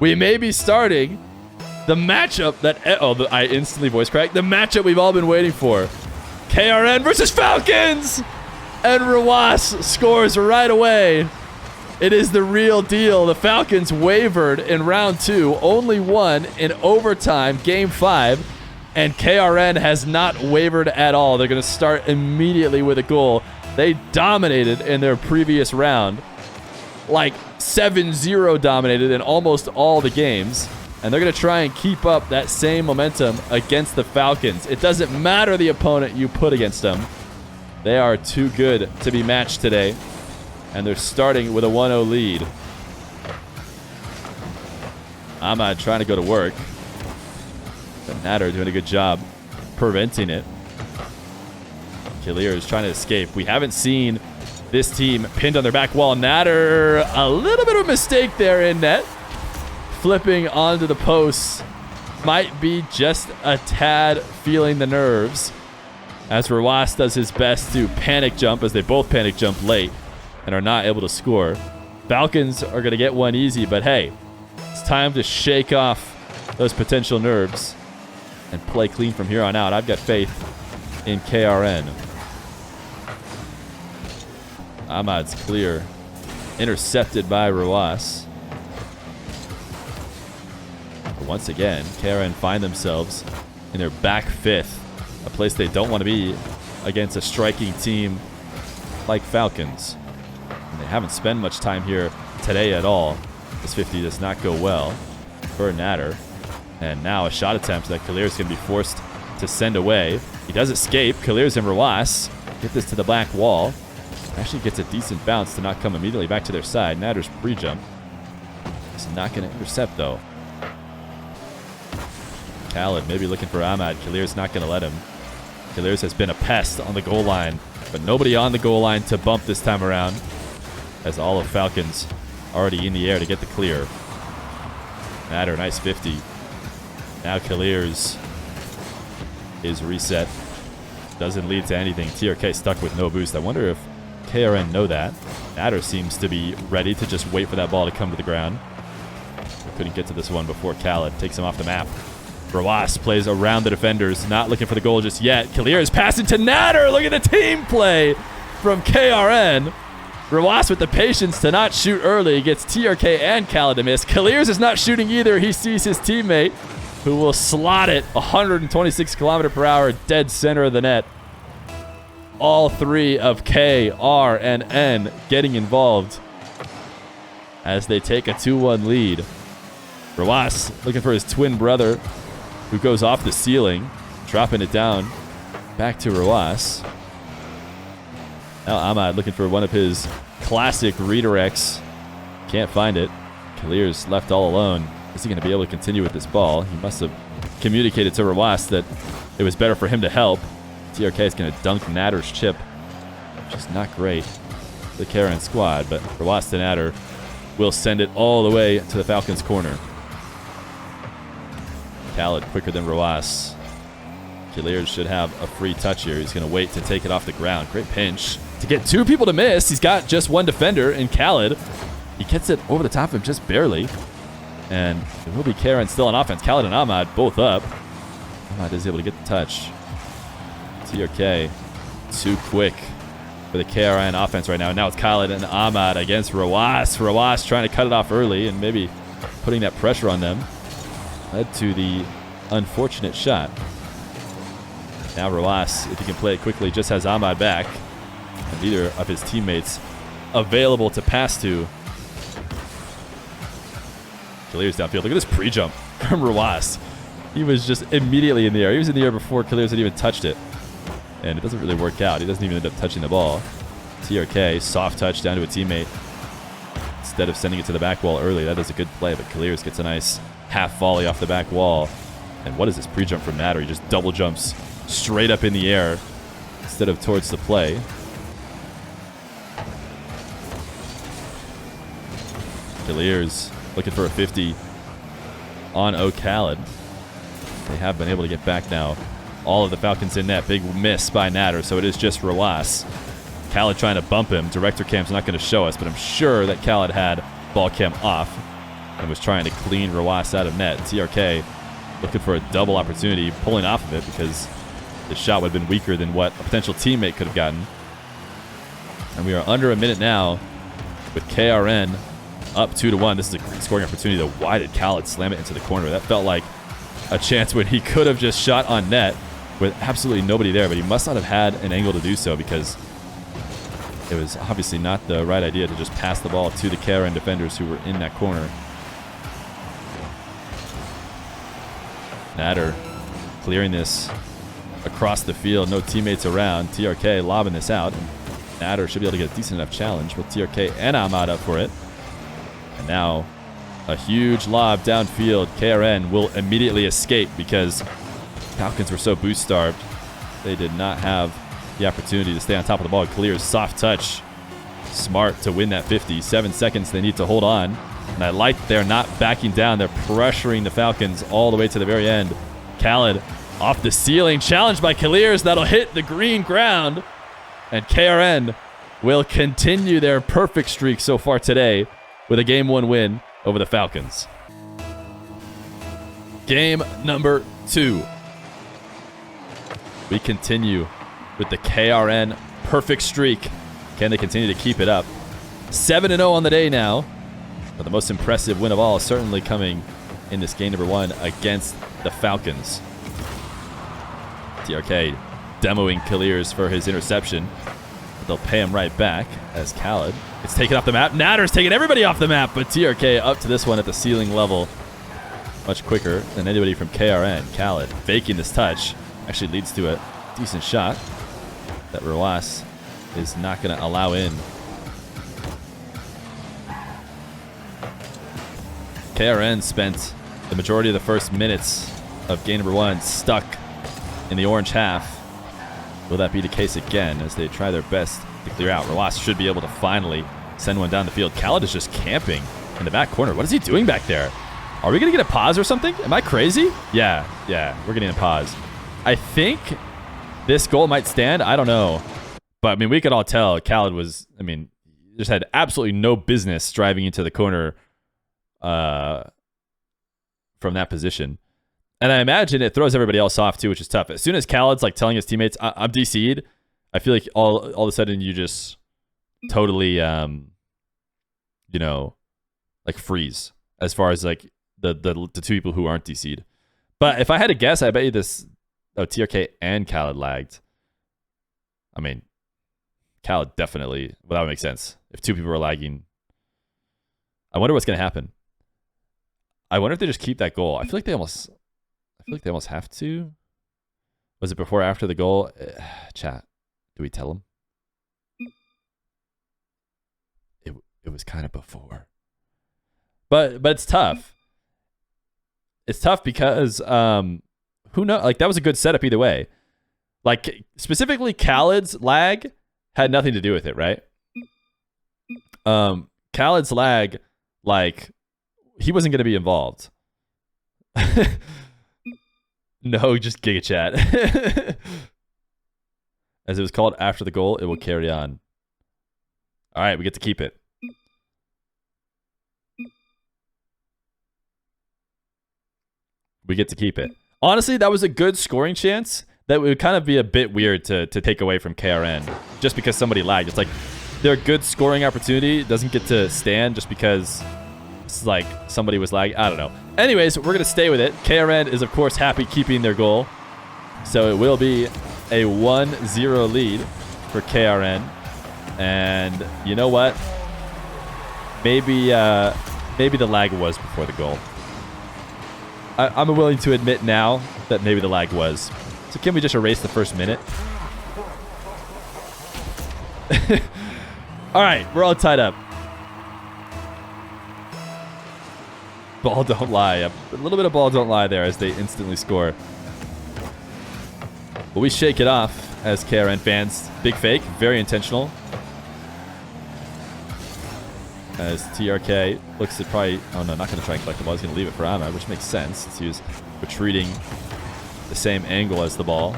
we may be starting the matchup that... I instantly voice cracked. The matchup we've all been waiting for. KRN versus Falcons! And Rawas scores right away. It is the real deal. The Falcons wavered in round 2, only won in overtime, game 5, and KRN has not wavered at all. They're going to start immediately with a goal. They dominated in their previous round, like 7-0 dominated in almost all the games, and they're going to try and keep up that same momentum against the Falcons. It doesn't matter the opponent you put against them. They are too good to be matched today. And they're starting with a 1-0 lead. Ahmad trying to go to work. But Natter doing a good job preventing it. Kalir is trying to escape. We haven't seen this team pinned on their back wall. Natter, a little bit of a mistake there in net. Flipping onto the posts. Might be just a tad feeling the nerves. As Rawas does his best to panic jump, as they both panic jump late and are not able to score. Falcons are going to get one easy, but hey, it's time to shake off those potential nerves and play clean from here on out. I've got faith in KRN. Ahmad's clear. Intercepted by Rawas. But once again, KRN find themselves in their back fifth, a place they don't want to be against a striking team like Falcons. And they haven't spent much time here today at all. This 50 does not go well for Natter. And now a shot attempt that Kalir is going to be forced to send away. He does escape. Kalir's and Rawas get this to the black wall. Actually gets a decent bounce to not come immediately back to their side. Natter's pre-jump is not going to intercept, though. KRN maybe looking for Ahmad. Kalir's not going to let him. Kalir's has been a pest on the goal line, but nobody on the goal line to bump this time around, as all of Falcons already in the air to get the clear. Natter, nice 50. Now Kalir's is reset. Doesn't lead to anything. TRK stuck with no boost. I wonder if KRN know that. Natter seems to be ready to just wait for that ball to come to the ground. Couldn't get to this one before KRN takes him off the map. Rawas plays around the defenders, not looking for the goal just yet. Kalir is passing to Natter. Look at the team play from KRN. Rawas with the patience to not shoot early gets TRK and KRN to miss. Kalir's is not shooting either. He sees his teammate, who will slot it 126 km/h dead center of the net. All three of K, R, and N getting involved as they take a 2-1 lead. Rawas looking for his twin brother, who goes off the ceiling, dropping it down back to Rawas. Now Ahmad looking for one of his classic redirects. Can't find it. Kalir's left all alone. Is he going to be able to continue with this ball? He must have communicated to Rawas that it was better for him to help. TRK is going to dunk Natter's chip, which is not great for the KRN squad, but Rawas to Natter will send it all the way to the Falcons' corner. KRN quicker than Rawas. Kalir should have a free touch here. He's going to wait to take it off the ground. Great pinch to get two people to miss. He's got just one defender in KRN. He gets it over the top of him just barely. And it will be KRN still on offense. KRN and Ahmad both up. Ahmad is able to get the touch. TRK too quick for the KRN offense right now. Now it's KRN and Ahmad against Rawas. Rawas trying to cut it off early and maybe putting that pressure on them. Led to the unfortunate shot. Now Rawas, if he can play it quickly, just has Ahmad back. And neither of his teammates available to pass to. Kalir's downfield. Look at this pre-jump from Rawas. He was just immediately in the air. He was in the air before Kalir's had even touched it. And it doesn't really work out. He doesn't even end up touching the ball. TRK, soft touch down to a teammate. Instead of sending it to the back wall early, that is a good play, but Kalir's gets a nice half volley off the back wall. And what is this pre-jump from Natter? He just double jumps straight up in the air instead of towards the play. Kalir's looking for a 50 on oKhaliD. They have been able to get back now. All of the Falcons in net. Big miss by Natter, so it is just Rawas. KRN trying to bump him. Director cam's not going to show us, but I'm sure that KRN had ball cam off. and was trying to clean Rawas out of net. TRK looking for a double opportunity, pulling off of it because the shot would have been weaker than what a potential teammate could have gotten. And we are under a minute now with KRN up 2-1. This is a great scoring opportunity, though. Why did KRN slam it into the corner? That felt like a chance when he could have just shot on net with absolutely nobody there, but he must not have had an angle to do so because it was obviously not the right idea to just pass the ball to the KRN defenders who were in that corner. Natter clearing this across the field. No teammates around. TRK lobbing this out. Natter should be able to get a decent enough challenge, but TRK and Ahmad up for it. And now a huge lob downfield. KRN will immediately escape because Falcons were so boost starved. They did not have the opportunity to stay on top of the ball. Clears, soft touch. Smart to win that 50. 7 seconds they need to hold on. And I like they're not backing down. They're pressuring the Falcons all the way to the very end. oKhaliD off the ceiling. Challenged by Clears. That'll hit the green ground. And KRN will continue their perfect streak so far today with a Game 1 win over the Falcons. Game number 2. We continue with the KRN perfect streak. Can they continue to keep it up? 7-0 on the day now. But the most impressive win of all is certainly coming in this game number 1 against the Falcons. TRK demoing Clears for his interception. But they'll pay him right back as oKhaliD. It's taken off the map. Natter's taking everybody off the map, but TRK up to this one at the ceiling level much quicker than anybody from KRN. oKhaliD faking this touch. Actually leads to a decent shot that Rawas is not going to allow in. KRN spent the majority of the first minutes of game number 1 stuck in the orange half. Will that be the case again as they try their best to clear out? Rawas should be able to finally send one down the field. oKhaliD is just camping in the back corner. What is he doing back there? Are we going to get a pause or something? Am I crazy? Yeah, we're getting a pause. I think this goal might stand. I don't know. But, I mean, we could all tell oKhaliD was, I mean, just had absolutely no business driving into the corner from that position. And I imagine it throws everybody else off, too, which is tough. As soon as oKhaliD's, like, telling his teammates, I'm DC'd, I feel like all of a sudden you just totally, you know, like, freeze as far as, like, the 2 people who aren't DC'd. But if I had to guess, I bet you this... Oh, TRK and oKhaliD lagged. I mean, oKhaliD definitely... Well, that would make sense. If 2 people are lagging. I wonder what's going to happen. I wonder if they just keep that goal. I feel like they almost have to. Was it before or after the goal? Chat. Do we tell them? It was kind of before. But it's tough. It's tough because... who knows? Like, that was a good setup either way. Like, specifically, oKhaliD's lag had nothing to do with it, right? oKhaliD's lag, like, he wasn't going to be involved. No, just Giga Chat. As it was called after the goal, it will carry on. All right, we get to keep it. We get to keep it. Honestly, that was a good scoring chance that would kind of be a bit weird to take away from KRN just because somebody lagged. It's like their good scoring opportunity doesn't get to stand just because it's like somebody was lagging. I don't know. Anyways, we're going to stay with it. KRN is, of course, happy keeping their goal. So it will be a 1-0 lead for KRN. And you know what? Maybe the lag was before the goal. I'm willing to admit now that maybe the lag was. So can we just erase the first minute? All right, we're all tied up. Ball don't lie. A little bit of ball don't lie there as they instantly score. But we shake it off as KRN fans. Big fake, very intentional. As TRK looks to probably... Oh, no, not going to try and collect the ball. He's going to leave it for Ahmad, which makes sense since he was retreating the same angle as the ball.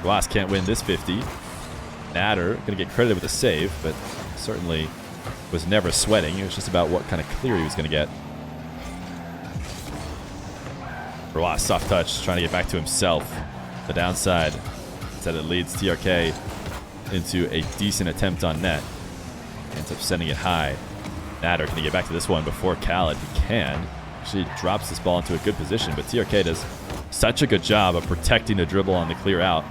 Rawas can't win this 50. Natter going to get credited with a save, but certainly was never sweating. It was just about what kind of clear he was going to get. Roas, soft touch, trying to get back to himself. The downside. Instead it leads TRK into a decent attempt on net. Ends up sending it high. Natter, can he get back to this one before KRN? He can. Actually drops this ball into a good position, but TRK does such a good job of protecting the dribble on the clear out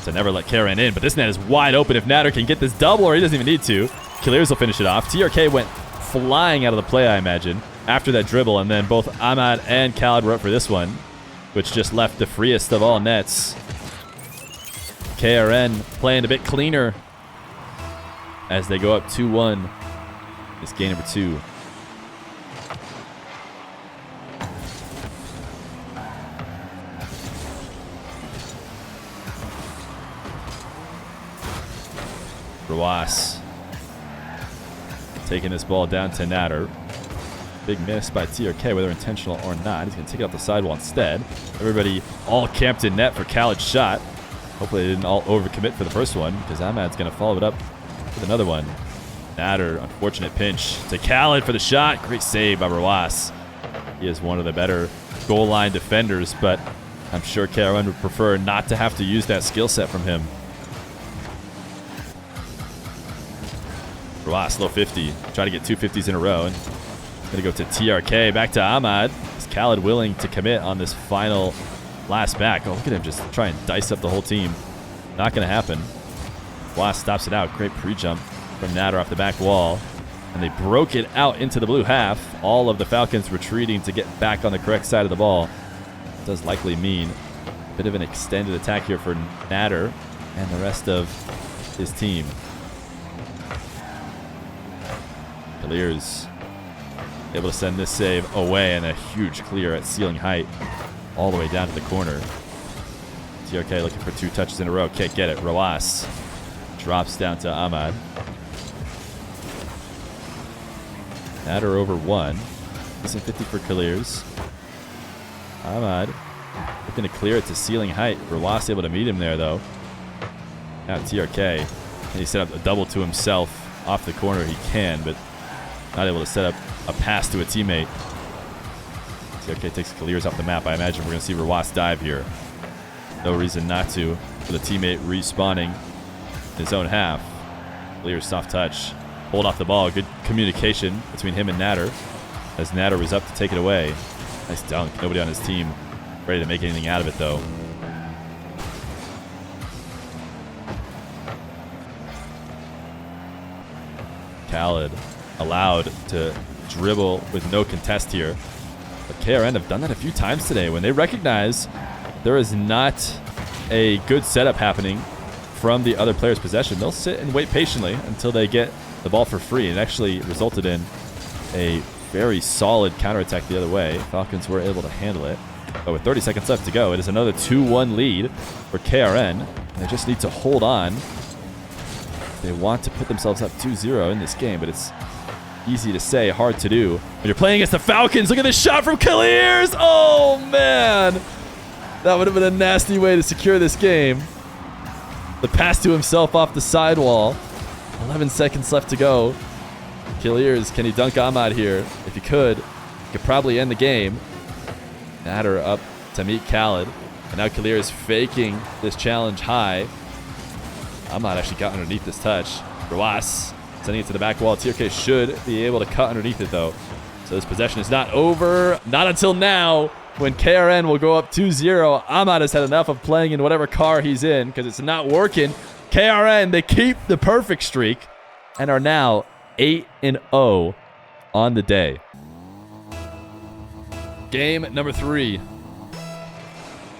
to never let KRN in. But this net is wide open if Natter can get this double, or he doesn't even need to. KRN will finish it off. TRK went flying out of the play, I imagine, after that dribble, and then both Ahmad and KRN were up for this one, which just left the freest of all nets. KRN playing a bit cleaner as they go up 2-1. This game number 2. Roas taking this ball down to Natter. Big miss by TRK, whether intentional or not. He's going to take it off the sidewall instead. Everybody all camped in net for KRN's shot. Hopefully they didn't all overcommit for the first one, because Ahmad's going to follow it up with another one. Natter, unfortunate pinch to KRN for the shot. Great save by Roas. He is one of the better goal line defenders, but I'm sure KRN would prefer not to have to use that skill set from him. Roas, low 50. Try to get 2 50s in a row. And going to go to TRK. Back to Ahmad. Is KRN willing to commit on this final last back? Oh, look at him just try and dice up the whole team. Not going to happen. Roas stops it out. Great pre-jump from Natter off the back wall. And they broke it out into the blue half. All of the Falcons retreating to get back on the correct side of the ball. It does likely mean a bit of an extended attack here for Natter and the rest of his team. Clears able to send this save away, and a huge clear at ceiling height all the way down to the corner. TRK looking for 2 touches in a row. Can't get it. Roas drops down to Ahmad. Natter over 1. Missing 50 for Clears. Ahmad looking to clear it to ceiling height. Roas able to meet him there, though. Now TRK. And he set up a double to himself off the corner. He can, but not able to set up a pass to a teammate. TRK takes Clears off the map. I imagine we're going to see Roas dive here. No reason not to, for the teammate respawning in his own half. Clears soft touch. Hold off the ball. Good communication between him and Natter as Natter was up to take it away. Nice dunk. Nobody on his team ready to make anything out of it, though. KRN allowed to dribble with no contest here. But KRN have done that a few times today. When they recognize there is not a good setup happening from the other player's possession, they'll sit and wait patiently until they get the ball for free. It actually resulted in a very solid counterattack the other way. Falcons were able to handle it. But with 30 seconds left to go, it is another 2-1 lead for KRN. They just need to hold on. They want to put themselves up 2-0 in this game, but it's easy to say, hard to do when you're playing against the Falcons. Look at this shot from Clears. Oh, man. That would have been a nasty way to secure this game. The pass to himself off the sidewall. 11 seconds left to go. Clears, can he dunk Ahmad here? If he could probably end the game. Natter up to meet KRN. And now Clears faking this challenge high. Ahmad actually got underneath this touch. Roas sending it to the back wall. TRK should be able to cut underneath it, though. So this possession is not over. Not until now, when KRN will go up 2-0. Ahmad has had enough of playing in whatever car he's in because it's not working. KRN, they keep the perfect streak and are now 8-0 on the day. Game number 3.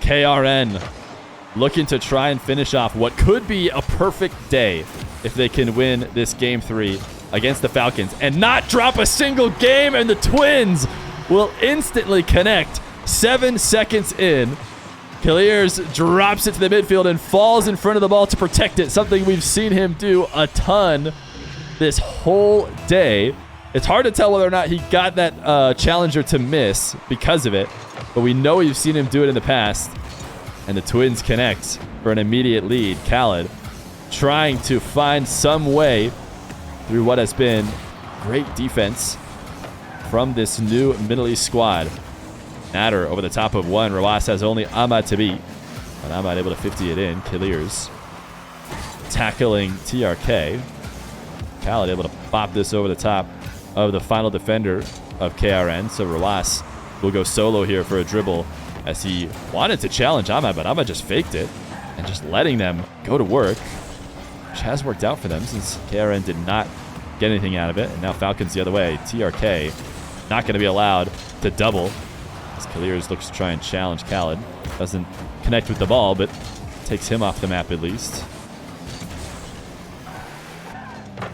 KRN looking to try and finish off what could be a perfect day if they can win this game 3 against the Falcons and not drop a single game, and the Twins will instantly connect 7 seconds in. Clears drops it to the midfield and falls in front of the ball to protect it, something we've seen him do a ton this whole day. It's hard to tell whether or not he got that challenger to miss because of it, but we know we've seen him do it in the past. And the Twins connect for an immediate lead. KRN trying to find some way through what has been great defense from this new Middle East squad. Natter over the top of one. Rawas has only oKhaliD to beat. And oKhaliD able to 50 it in. KRN tackling TRK. oKhaliD able to bop this over the top of the final defender of KRN. So Rawas will go solo here for a dribble as he wanted to challenge oKhaliD, but oKhaliD just faked it and just letting them go to work, which has worked out for them since KRN did not get anything out of it. And now Falcons the other way. TRK not going to be allowed to double as KRN looks to try and challenge oKhaliD. Doesn't connect with the ball, but takes him off the map at least.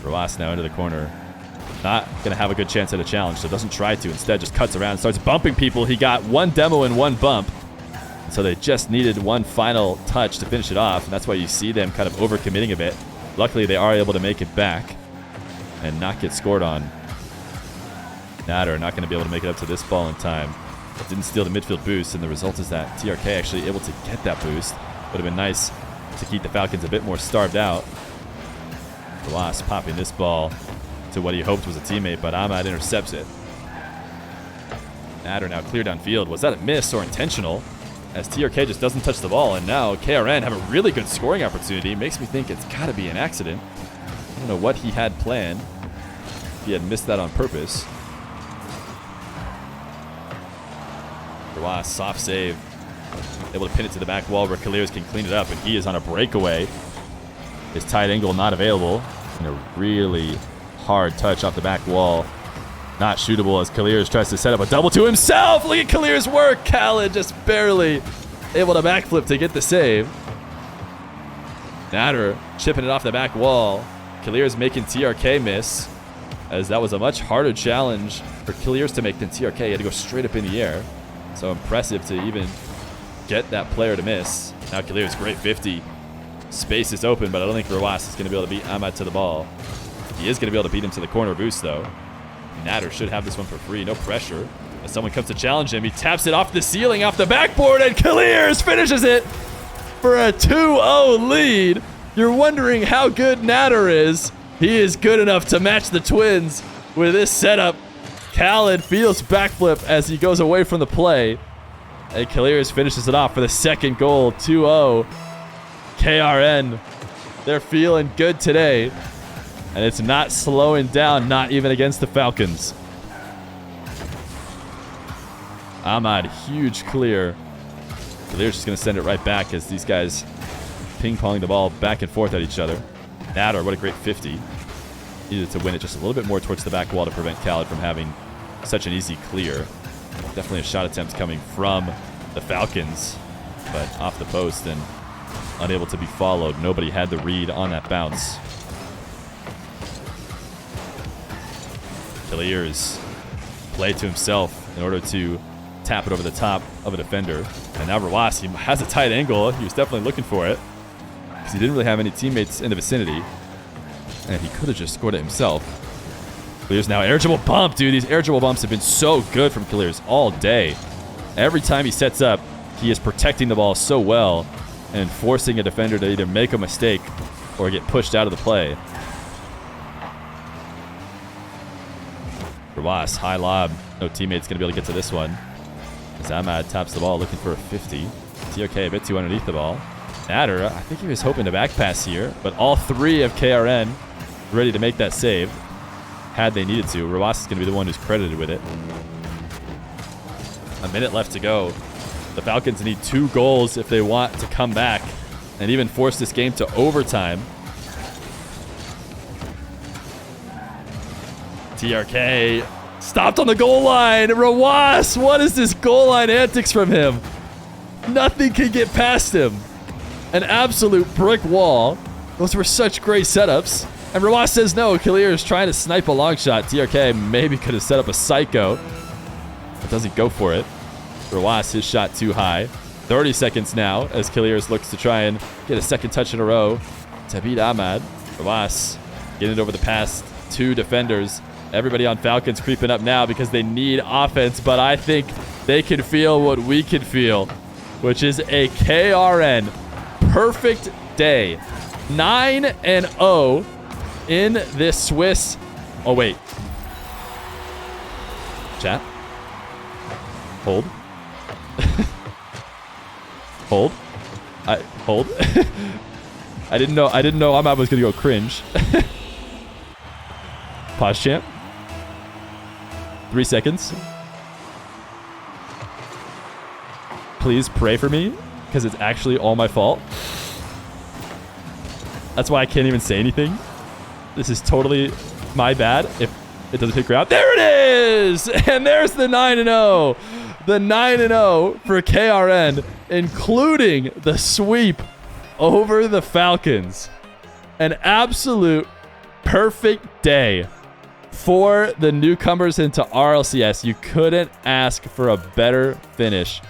Rawas now into the corner. Not going to have a good chance at a challenge, so doesn't try to. Instead, just cuts around and starts bumping people. He got one demo and one bump. So they just needed one final touch to finish it off, and that's why you see them kind of overcommitting a bit. Luckily, they are able to make it back and not get scored on. Natter not going to be able to make it up to this ball in time. But didn't steal the midfield boost, and the result is that TRK actually able to get that boost. Would have been nice to keep the Falcons a bit more starved out. Rawas popping this ball to what he hoped was a teammate, but oKhaliD intercepts it. Natter now clear downfield. Was that a miss or intentional? As TRK just doesn't touch the ball, and now KRN have a really good scoring opportunity. Makes me think it's got to be an accident. I don't know what he had planned. If he had missed that on purpose. Rawas, soft save. Able to pin it to the back wall where KRN can clean it up, and he is on a breakaway. His tight angle not available. And a really hard touch off the back wall. Not shootable as KRN tries to set up a double to himself. Look at KRN's work. oKhaliD just barely able to backflip to get the save. Natter chipping it off the back wall. KRN's making TRK miss, as that was a much harder challenge for KRN to make than TRK. He had to go straight up in the air. So impressive to even get that player to miss. Now KRN's great 50. Space is open, but I don't think Rawas is going to be able to beat oKhaliD to the ball. He is going to be able to beat him to the corner boost, though. Natter should have this one for free. No pressure. As someone comes to challenge him, he taps it off the ceiling, off the backboard, and KRN finishes it for a 2-0 lead. You're wondering how good Natter is. He is good enough to match the Twins with this setup. oKhaliD feels backflip as he goes away from the play. And KRN finishes it off for the second goal. 2-0. KRN. They're feeling good today. And it's not slowing down, not even against the Falcons. oKhaliD, huge clear. KRN's just going to send it right back as these guys ping-pong the ball back and forth at each other. Natter, what a great 50. Needed to win it just a little bit more towards the back wall to prevent oKhaliD from having such an easy clear. Definitely a shot attempt coming from the Falcons, but off the post and unable to be followed. Nobody had the read on that bounce. KRN's play to himself in order to tap it over the top of a defender. And now Rawas, he has a tight angle. He was definitely looking for it because he didn't really have any teammates in the vicinity. And he could have just scored it himself. KRN's now air dribble bump, dude. These air dribble bumps have been so good from KRN all day. Every time he sets up, he is protecting the ball so well and forcing a defender to either make a mistake or get pushed out of the play. Rawas, high lob. No teammate's going to be able to get to this one. As oKhaliD taps the ball, looking for a 50. TRK a bit too underneath the ball. Natter, I think he was hoping to back pass here, but all three of KRN ready to make that save had they needed to. Rawas is going to be the one who's credited with it. A minute left to go. The Falcons need 2 goals if they want to come back and even force this game to overtime. TRK stopped on the goal line. Rawas, what is this goal line antics from him? Nothing can get past him. An absolute brick wall. Those were such great setups. And Rawas says no. KRN is trying to snipe a long shot. TRK maybe could have set up a psycho, but doesn't go for it. Rawas, his shot too high. 30 seconds now as KRN looks to try and get a second touch in a row to beat oKhaliD. Rawas getting it over the past 2 defenders. Everybody on Falcons creeping up now because they need offense, but I think they can feel what we can feel, which is a KRN perfect day. 9-0 in this Swiss. Oh, wait. Chat. Hold. Hold. Hold. I didn't know Ahmad was gonna go cringe. Pause champ. 3 seconds. Please pray for me, because it's actually all my fault. That's why I can't even say anything. This is totally my bad if it doesn't hit ground. There it is! And there's the 9-0. The 9-0 for KRN, including the sweep over the Falcons. An absolute perfect day for the newcomers into RLCS. You couldn't ask for a better finish